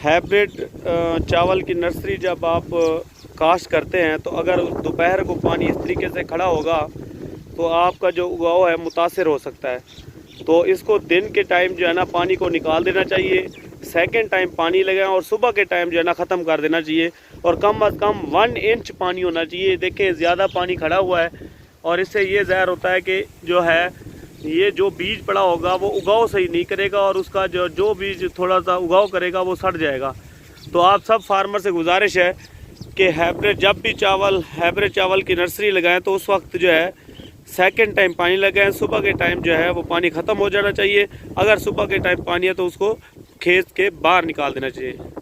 Hybrid चावल की nursery जब आप काश्त करते हैं तो अगर दोपहर को पानी इस तरीके से खड़ा होगा तो आपका जो उगाव है मुतासर हो सकता है। तो इसको दिन के टाइम जो है ना पानी को निकाल देना चाहिए, सेकंड टाइम पानी लगाएं और सुबह के टाइम जो है ना ख़त्म कर देना चाहिए। और कम अज़ कम 1 इंच पानी होना चाहिए। देखें ज़्यादा पानी खड़ा हुआ है और इससे ये ज़ाहिर होता है कि जो है ये जो बीज पड़ा होगा वो उगाव सही नहीं करेगा और उसका जो बीज थोड़ा सा उगाव करेगा वो सड़ जाएगा। तो आप सब फार्मर से गुजारिश है कि जब भी हाइब्रिड चावल की नर्सरी लगाएं तो उस वक्त जो है सेकंड टाइम पानी लगाएं। सुबह के टाइम जो है वो पानी ख़त्म हो जाना चाहिए। अगर सुबह के टाइम पानी है तो उसको खेत के बाहर निकाल देना चाहिए।